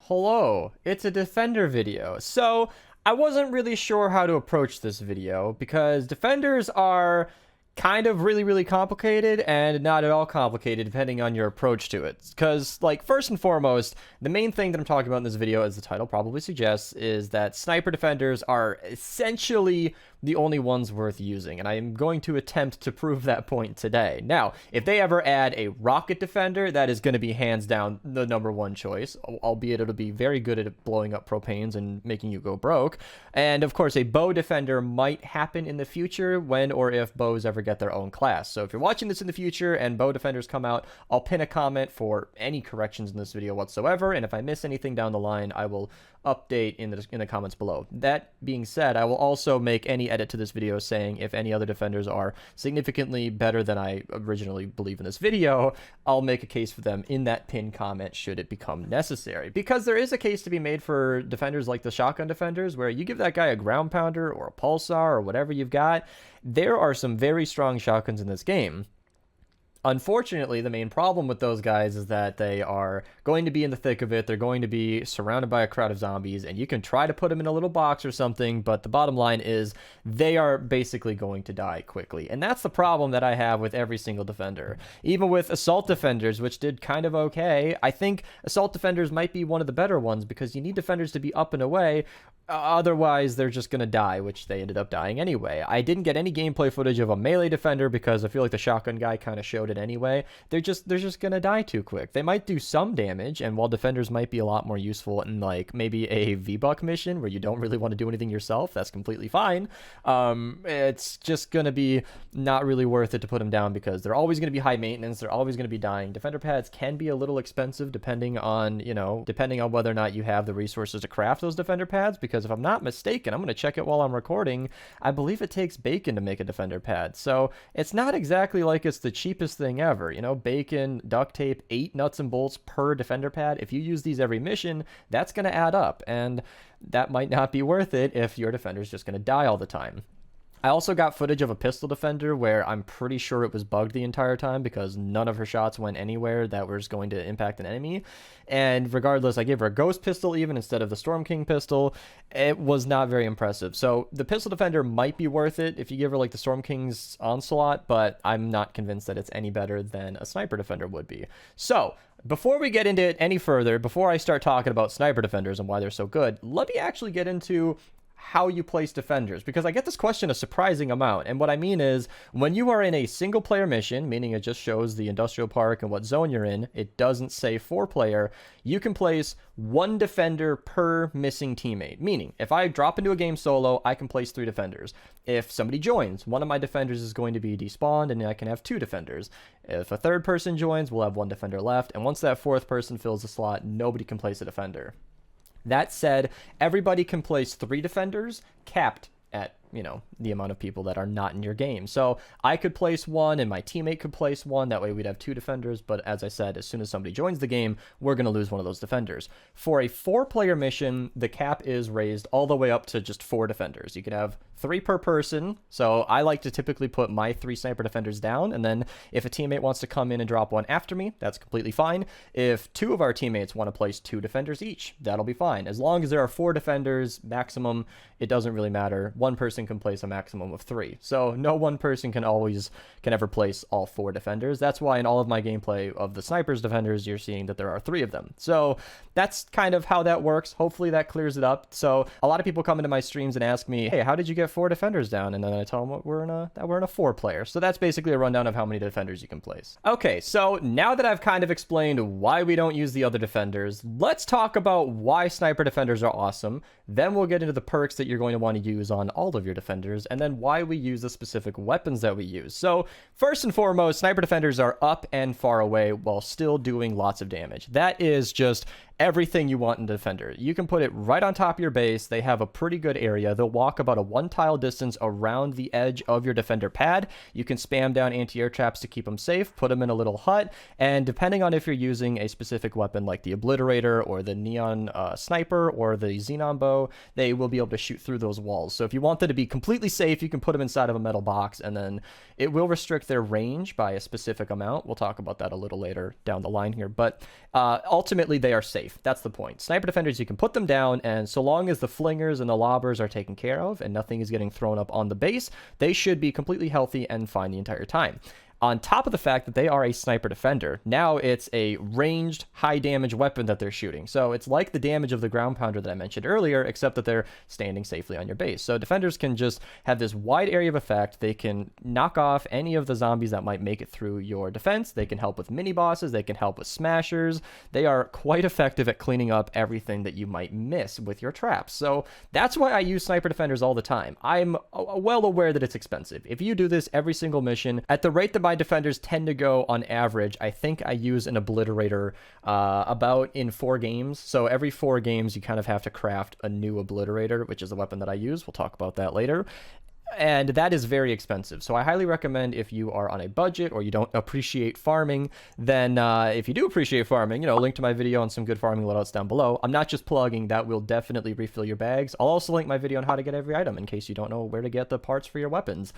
Hello, it's a Defender video. So, I wasn't really sure how to approach this video because Defenders are kind of really complicated and not at all complicated depending on your approach to it. Because, like, first and foremost, the main thing that I'm talking about in this video, as the title probably suggests, is that Sniper Defenders are essentially the only ones worth using, and I am going to attempt to prove that point today. Now, if they ever add a Rocket Defender, that is going to be hands down the number one choice, albeit it'll be very good at blowing up propanes and making you go broke. And of course, a Bow Defender might happen in the future when or if bows ever get their own class. So if you're watching this in the future and Bow Defenders come out, I'll pin a comment for any corrections in this video whatsoever, and if I miss anything down the line, I will update in the comments below. That being said, I will also make any edit to this video saying if any other defenders are significantly better than I originally believe in this video, I'll make a case for them in that pinned comment should it become necessary. Because there is a case to be made for defenders like the shotgun defenders, where you give that guy a ground pounder or a pulsar or whatever you've got. There are some very strong shotguns in this game. Unfortunately, the main problem with those guys is that they are going to be in the thick of it. They're going to be surrounded by a crowd of zombies, and you can try to put them in a little box or something, but the bottom line is they are basically going to die quickly. And that's the problem that I have with every single defender. Even with assault defenders, which did kind of okay, I think assault defenders might be one of the better ones because you need defenders to be up and away. Otherwise, they're just going to die, which they ended up dying anyway. I didn't get any gameplay footage of a melee defender because I feel like the shotgun guy kind of showed it anyway. They're just going to die too quick. They might do some damage, and while defenders might be a lot more useful in like maybe a V-Buck mission where you don't really want to do anything yourself, that's completely fine. It's just going to be not really worth it to put them down because they're always going to be high maintenance. They're always going to be dying. Defender pads can be a little expensive depending on whether or not you have the resources to craft those defender pads, because if I'm not mistaken, I'm going to check it while I'm recording, I believe it takes bacon to make a defender pad. So it's not exactly like it's the cheapest thing ever. Bacon, duct tape, 8 nuts and bolts per defender pad. If you use these every mission, that's going to add up, and that might not be worth it if your defender's just going to die all the time. I also got footage of a pistol defender where I'm pretty sure it was bugged the entire time because none of her shots went anywhere that was going to impact an enemy. And regardless, I gave her a ghost pistol even instead of the Storm King pistol. It was not very impressive. So the pistol defender might be worth it if you give her like the Storm King's onslaught, but I'm not convinced that it's any better than a sniper defender would be. So before we get into it any further, before I start talking about sniper defenders and why they're so good, let me actually get into how you place defenders, because I get this question a surprising amount. And what I mean is, when you are in a single player mission, meaning it just shows the industrial park and what zone you're in, it doesn't say 4-player, you can place 1 defender per missing teammate. Meaning, if I drop into a game solo, I can place 3 defenders. If somebody joins, one of my defenders is going to be despawned and I can have 2 defenders. If a third person joins, we'll have 1 defender left, and once that 4th person fills the slot, nobody can place a defender. That said, everybody can place 3 defenders, capped at, the amount of people that are not in your game. So I could place 1 and my teammate could place 1. That way we'd have 2 defenders. But as I said, as soon as somebody joins the game, we're going to lose one of those defenders. For a 4-player mission, the cap is raised all the way up to just 4 defenders. You can have 3 per person. So I like to typically put my 3 sniper defenders down. And then if a teammate wants to come in and drop 1 after me, that's completely fine. If 2 of our teammates want to place 2 defenders each, that'll be fine. As long as there are 4 defenders maximum, it doesn't really matter. 1 person can place a maximum of 3. So no one person can ever place all 4 defenders. That's why in all of my gameplay of the snipers defenders, you're seeing that there are 3 of them. So that's kind of how that works. Hopefully that clears it up. So a lot of people come into my streams and ask me, hey, how did you get 4 defenders down? And then I tell them we're in a 4-player. So that's basically a rundown of how many defenders you can place. Okay, so now that I've kind of explained why we don't use the other defenders, let's talk about why sniper defenders are awesome. Then we'll get into the perks that you're going to want to use on all of your defenders, and then why we use the specific weapons that we use. So first and foremost, sniper defenders are up and far away while still doing lots of damage. That is just everything you want in Defender. You can put it right on top of your base. They have a pretty good area. They'll walk about a 1 tile distance around the edge of your Defender pad. You can spam down anti-air traps to keep them safe, put them in a little hut, and depending on if you're using a specific weapon like the Obliterator or the Neon Sniper or the Xenon Bow, they will be able to shoot through those walls. So if you want them to be completely safe, you can put them inside of a metal box, and then it will restrict their range by a specific amount. We'll talk about that a little later down the line here, but ultimately they are safe. safe. That's the point. Sniper defenders, you can put them down, and so long as the flingers and the lobbers are taken care of and nothing is getting thrown up on the base, they should be completely healthy and fine the entire time. On top of the fact that they are a sniper defender, now it's a ranged, high damage weapon that they're shooting. So it's like the damage of the ground pounder that I mentioned earlier, except that they're standing safely on your base. So defenders can just have this wide area of effect. They can knock off any of the zombies that might make it through your defense. They can help with mini bosses. They can help with smashers. They are quite effective at cleaning up everything that you might miss with your traps. So that's why I use sniper defenders all the time. I'm well aware that it's expensive. If you do this every single mission, at the rate that my defenders tend to go on average, I think I use an obliterator about in 4 games. So every 4 games, you kind of have to craft a new obliterator, which is the weapon that I use. We'll talk about that later. And that is very expensive. So I highly recommend, if you are on a budget or you don't appreciate farming, then if you do appreciate farming, link to my video on some good farming loadouts down below. I'm not just plugging, that will definitely refill your bags. I'll also link my video on how to get every item in case you don't know where to get the parts for your weapons.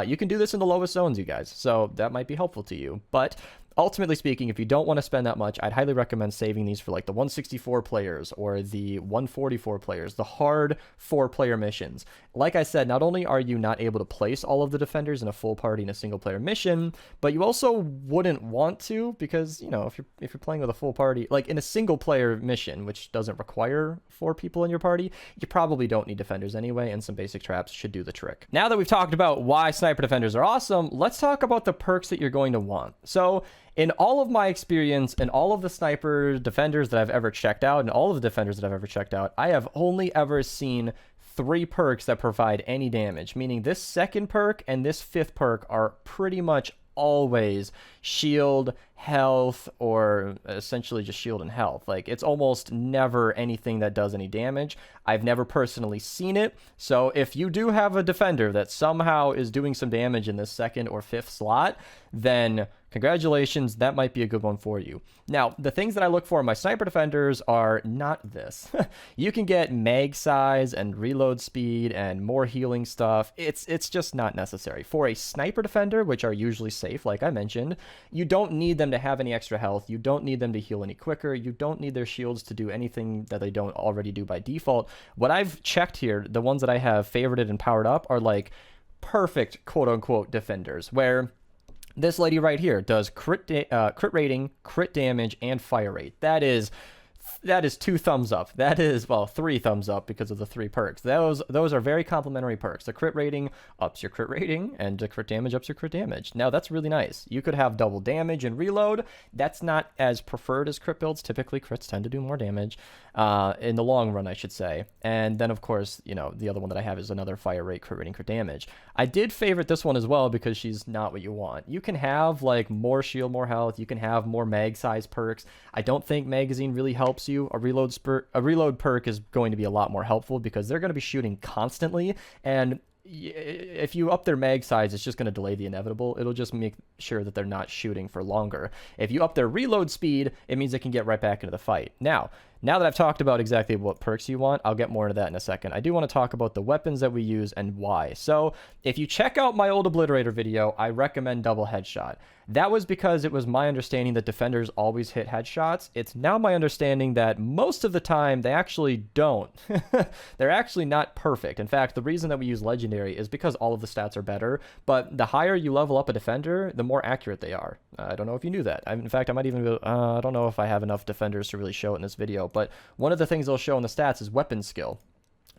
You can do this in the lowest zones, you guys, so that might be helpful to you. But ultimately speaking, if you don't want to spend that much, I'd highly recommend saving these for like the 164 players or the 144 players, the hard 4-player missions. Like I said, not only are you not able to place all of the defenders in a full party in a single player mission, but you also wouldn't want to, because if you're playing with a full party, like in a single player mission, which doesn't require 4 people in your party, you probably don't need defenders anyway, and some basic traps should do the trick. Now that we've talked about why sniper defenders are awesome, let's talk about the perks that you're going to want. So in all of my experience and all of the sniper defenders that I've ever checked out and all of the defenders that I've ever checked out, I have only ever seen 3 perks that provide any damage, meaning this 2nd perk and this 5th perk are pretty much always shield, health, or essentially just shield and health. Like, it's almost never anything that does any damage. I've never personally seen it, so if you do have a defender that somehow is doing some damage in this 2nd or 5th slot, then congratulations, that might be a good one for you. Now, the things that I look for in my sniper defenders are not this. You can get mag size and reload speed and more healing stuff. It's just not necessary. For a sniper defender, which are usually safe, like I mentioned, you don't need them to have any extra health. You don't need them to heal any quicker. You don't need their shields to do anything that they don't already do by default. What I've checked here, the ones that I have favorited and powered up are like perfect quote-unquote defenders, where this lady right here does crit rating, crit damage, and fire rate. That is 2 thumbs up. That is, well, 3 thumbs up because of the 3 perks. Those are very complimentary perks. The crit rating ups your crit rating, and the crit damage ups your crit damage. Now, that's really nice. You could have double damage and reload. That's not as preferred as crit builds. Typically, crits tend to do more damage in the long run, I should say. And then, of course, the other one that I have is another fire rate, crit rating, crit damage. I did favorite this one as well because she's not what you want. You can have, like, more shield, more health. You can have more mag size perks. I don't think magazine really helps you. A reload perk is going to be a lot more helpful because they're going to be shooting constantly, and if you up their mag size, it's just going to delay the inevitable. It'll just make sure that they're not shooting for longer. If you up their reload speed, it means they can get right back into the fight. Now that I've talked about exactly what perks you want, I'll get more into that in a second. I do want to talk about the weapons that we use and why. So if you check out my old Obliterator video, I recommend double headshot. That was because it was my understanding that defenders always hit headshots. It's now my understanding that most of the time they actually don't. They're actually not perfect. In fact, the reason that we use Legendary is because all of the stats are better, but the higher you level up a defender, the more accurate they are. I don't know if you knew that. In fact, I might even go, I don't know if I have enough defenders to really show it in this video, but one of the things they'll show in the stats is weapon skill.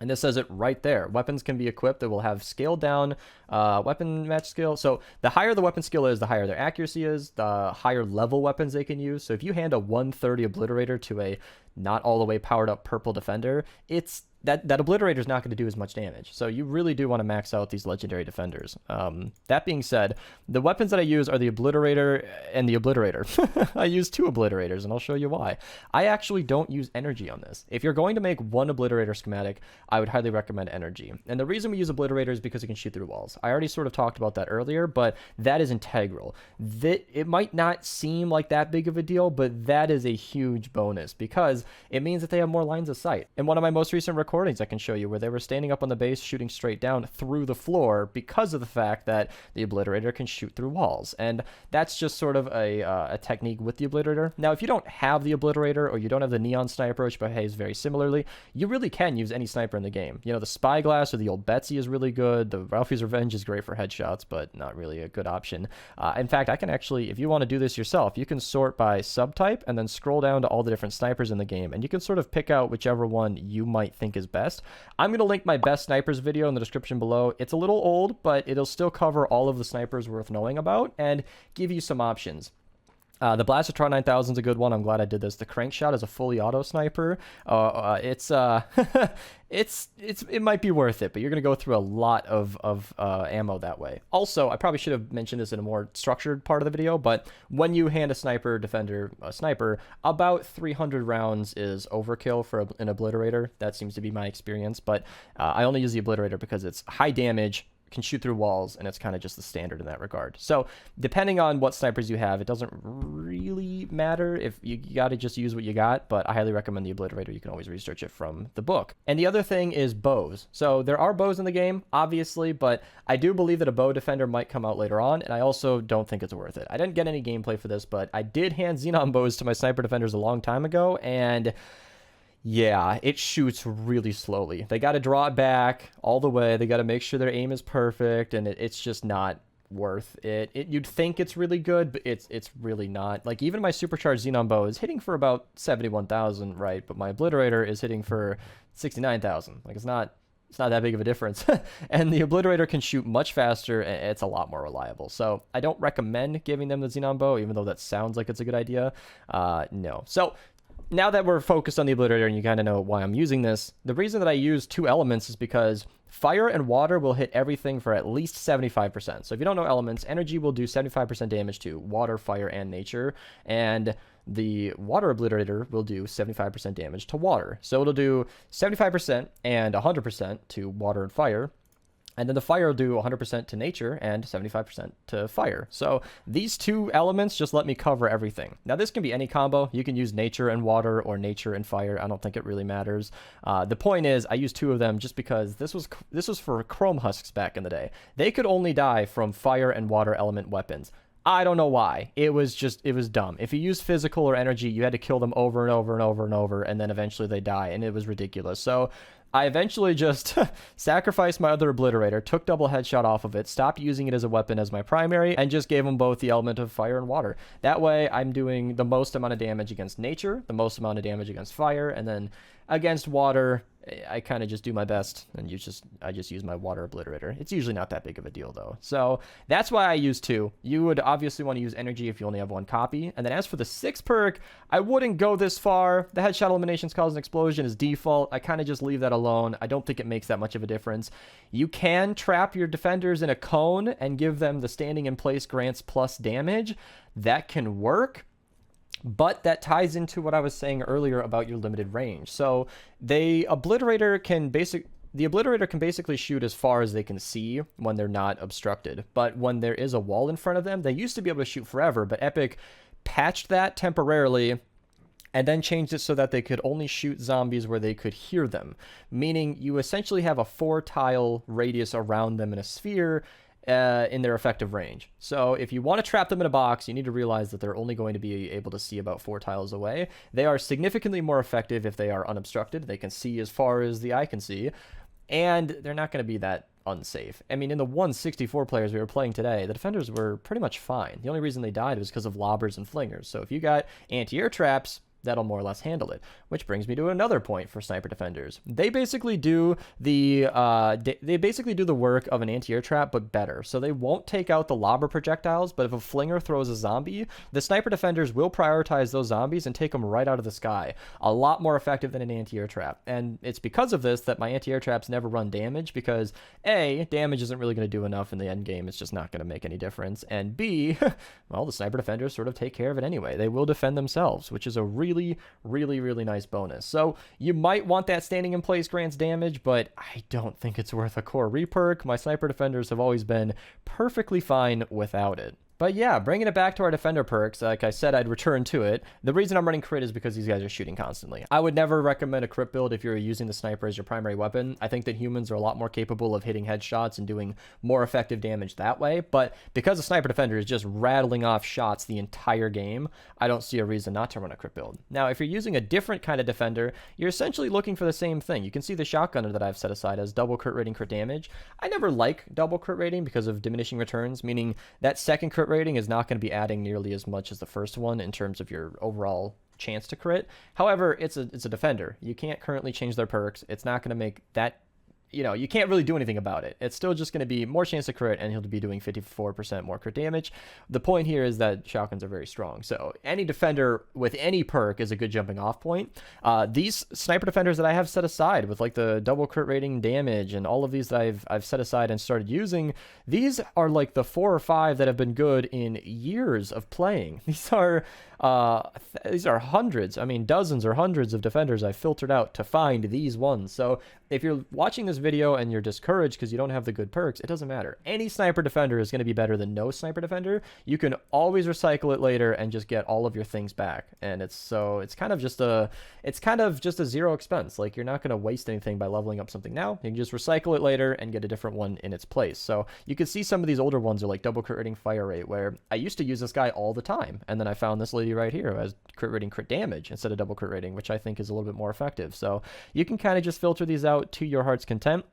And this says it right there. Weapons can be equipped that will have scaled down weapon match skill. So the higher the weapon skill is, the higher their accuracy is, the higher level weapons they can use. So if you hand a 130 Obliterator to a not all the way powered up purple defender, it's that Obliterator is not going to do as much damage. So you really do want to max out these legendary defenders. That being said, the weapons that I use are the Obliterator and the Obliterator. I use 2 Obliterators, and I'll show you why. I actually don't use energy on this. If you're going to make one Obliterator schematic, I would highly recommend energy. And the reason we use Obliterator is because it can shoot through walls. I already sort of talked about that earlier, but that is integral. It might not seem like that big of a deal, but that is a huge bonus because it means that they have more lines of sight. In one of my most recent recordings, I can show you where they were standing up on the base shooting straight down through the floor because of the fact that the Obliterator can shoot through walls. And that's just sort of a technique with the Obliterator. Now, if you don't have the Obliterator or you don't have the Neon Sniper, which behaves very similarly, you really can use any sniper in the game. You know, the Spyglass or the old Betsy is really good. The Ralphie's Revenge is great for headshots, but not really a good option. In fact, I can actually, if you want to do this yourself, you can sort by subtype and then scroll down to all the different snipers in the game, and you can sort of pick out whichever one you might think is best. I'm going to link my best snipers video in the description below. It's a little old, but it'll still cover all of the snipers worth knowing about and give you some options. The Blastotron 9000 is a good one. I'm glad I did this. The Crankshot is a fully auto sniper. It might be worth it, but you're gonna go through a lot of ammo that way. Also, I probably should have mentioned this in a more structured part of the video, but when you hand a sniper, about 300 rounds is overkill for an Obliterator. That seems to be my experience, but I only use the Obliterator because it's high damage, can shoot through walls, and it's kind of just the standard in that regard. So depending on what snipers you have, it doesn't really matter. If you got to just use what you got, but I highly recommend the Obliterator. You can always research it from the book. And the other thing is bows. So there are bows in the game, obviously, but I do believe that a bow defender might come out later on, and I also don't think it's worth it. I didn't get any gameplay for this, but I did hand Xenon bows to my sniper defenders a long time ago, and yeah, it shoots really slowly. They got to draw it back all the way. They got to make sure their aim is perfect, and it's just not worth it. You'd think it's really good, but it's really not. Like, even my supercharged Xenon bow is hitting for about 71,000, right? But my Obliterator is hitting for 69,000. Like, it's not that big of a difference. And the Obliterator can shoot much faster, and it's a lot more reliable. So I don't recommend giving them the Xenon bow, even though that sounds like it's a good idea. No. So now that we're focused on the Obliterator and you kind of know why I'm using this, the reason that I use two elements is because fire and water will hit everything for at least 75%. So if you don't know elements, energy will do 75% damage to water, fire, and nature, and the water Obliterator will do 75% damage to water. So it'll do 75% and 100% to water and fire. And then the fire will do 100% to nature and 75% to fire. So these two elements just let me cover everything. Now, this can be any combo. You can use nature and water or nature and fire. I don't think it really matters. The point is, I used two of them just because this was for Chrome Husks back in the day. They could only die from fire and water element weapons. I don't know why. It was dumb. If you used physical or energy, you had to kill them over and over and over and over, and then eventually they die, and it was ridiculous. So I eventually just sacrificed my other Obliterator, took double headshot off of it, stopped using it as a weapon as my primary, and just gave them both the element of fire and water. That way, I'm doing the most amount of damage against nature, the most amount of damage against fire, and then against water, I kind of just do my best, and I just use my water Obliterator. It's usually not that big of a deal, though. So that's why I use two. You would obviously want to use energy if you only have one copy. And then as for the 6th perk, I wouldn't go this far. The headshot eliminations cause an explosion is default. I kind of just leave that alone. I don't think it makes that much of a difference. You can trap your defenders in a cone and give them the standing in place grants plus damage. That can work. But that ties into what I was saying earlier about your limited range. So the Obliterator can basically shoot as far as they can see when they're not obstructed. But when there is a wall in front of them, they used to be able to shoot forever, but Epic patched that temporarily and then changed it so that they could only shoot zombies where they could hear them. Meaning you essentially have a 4-tile radius around them in a sphere in their effective range. So if you want to trap them in a box, you need to realize that they're only going to be able to see about 4 tiles away. They are significantly more effective if they are unobstructed. They can see as far as the eye can see, and they're not going to be that unsafe. I mean, in the 164 players we were playing today, the defenders were pretty much fine. The only reason they died was because of lobbers and flingers. So if you got anti-air traps, that'll more or less handle it. Which brings me to another point for sniper defenders. They basically do the work of an anti-air trap, but better. So they won't take out the lobber projectiles, but if a flinger throws a zombie, the sniper defenders will prioritize those zombies and take them right out of the sky. A lot more effective than an anti-air trap. And it's because of this that my anti-air traps never run damage, because A, damage isn't really going to do enough in the end game. It's just not going to make any difference. And B, well, the sniper defenders sort of take care of it anyway. They will defend themselves, which is a really nice bonus. So you might want that standing in place grants damage, but I don't think it's worth a core reperk. My sniper defenders have always been perfectly fine without it. But yeah, bringing it back to our defender perks, like I said, I'd return to it. The reason I'm running crit is because these guys are shooting constantly. I would never recommend a crit build if you're using the sniper as your primary weapon. I think that humans are a lot more capable of hitting headshots and doing more effective damage that way. But because a sniper defender is just rattling off shots the entire game, I don't see a reason not to run a crit build. Now, if you're using a different kind of defender, you're essentially looking for the same thing. You can see the shotgunner that I've set aside as double crit rating, crit damage. I never like double crit rating because of diminishing returns, meaning that second crit rating is not going to be adding nearly as much as the first one in terms of your overall chance to crit. However, it's a defender. You can't currently change their perks. It's not going to make that, you can't really do anything about it. It's still just going to be more chance to crit, and he'll be doing 54% more crit damage. The point here is that shotguns are very strong. So any defender with any perk is a good jumping off point. These sniper defenders that I have set aside with like the double crit rating damage and all of these that I've set aside and started using, these are like the 4 or 5 that have been good in years of playing. These are hundreds, I mean dozens or hundreds of defenders I've filtered out to find these ones. So if you're watching this video and you're discouraged because you don't have the good perks, it doesn't matter. Any sniper defender is going to be better than no sniper defender. You can always recycle it later and just get all of your things back. And it's kind of just a zero expense. Like, you're not going to waste anything by leveling up something now. You can just recycle it later and get a different one in its place. So you can see some of these older ones are like double crit rating fire rate, where I used to use this guy all the time, and then I found this lady right here who has crit rating crit damage instead of double crit rating, which I think is a little bit more effective. So you can kind of just filter these out to your heart's content.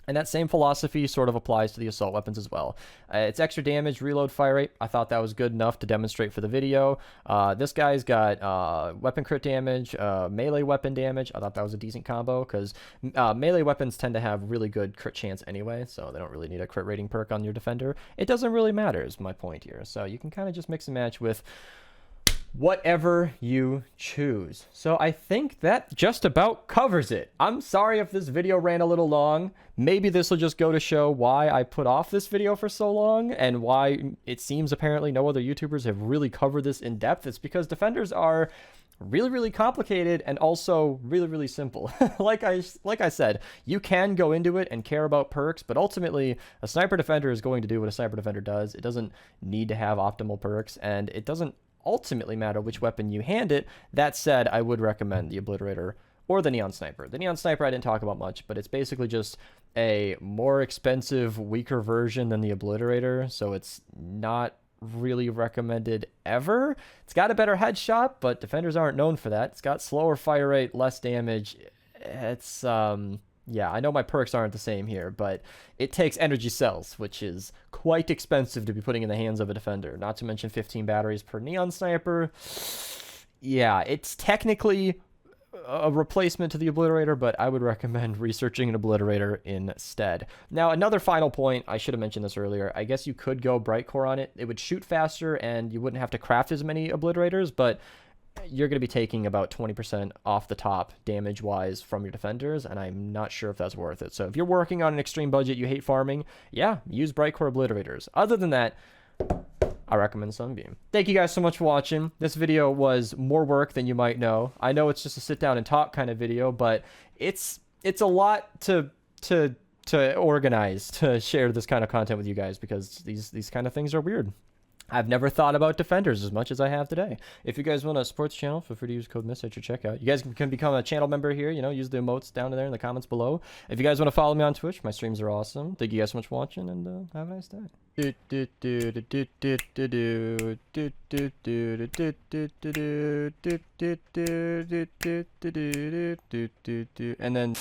And that same philosophy sort of applies to the assault weapons as well. It's extra damage, reload, fire rate. I thought that was good enough to demonstrate for the video. This guy's got weapon crit damage, melee weapon damage. I thought that was a decent combo because melee weapons tend to have really good crit chance anyway, so they don't really need a crit rating perk on your defender. It doesn't really matter is my point here. So you can kind of just mix and match with whatever you choose. So I think that just about covers it. I'm sorry if this video ran a little long. Maybe this will just go to show why I put off this video for so long and why it seems apparently no other YouTubers have really covered this in depth. It's because defenders are really, really complicated and also really, really simple. Like I said, you can go into it and care about perks, but ultimately a sniper defender is going to do what a sniper defender does. It doesn't need to have optimal perks, and it doesn't ultimately matter which weapon you hand it. That said, I would recommend the Obliterator or the Neon Sniper. The Neon Sniper I didn't talk about much, but it's basically just a more expensive, weaker version than the Obliterator, so it's not really recommended ever. It's got a better headshot, but defenders aren't known for that. It's got slower fire rate, less damage. It's yeah, I know my perks aren't the same here, but it takes energy cells, which is quite expensive to be putting in the hands of a defender. Not to mention 15 batteries per Neon Sniper. Yeah, it's technically a replacement to the Obliterator, but I would recommend researching an Obliterator instead. Now, another final point, I should have mentioned this earlier. I guess you could go Bright Core on it. It would shoot faster, and you wouldn't have to craft as many Obliterators, but you're going to be taking about 20% off the top damage-wise from your defenders, and I'm not sure if that's worth it. So if you're working on an extreme budget, you hate farming, yeah, use Bright Core Obliterators. Other than that, I recommend Sunbeam. Thank you guys so much for watching. This video was more work than you might know. I know it's just a sit down and talk kind of video, but it's a lot to organize, to share this kind of content with you guys, because these kind of things are weird. I've never thought about defenders as much as I have today. If you guys want to support the channel, feel free to use code Mista at your checkout. You guys can become a channel member here, use the emotes down there in the comments below. If you guys want to follow me on Twitch, my streams are awesome. Thank you guys so much for watching, and have a nice day. And then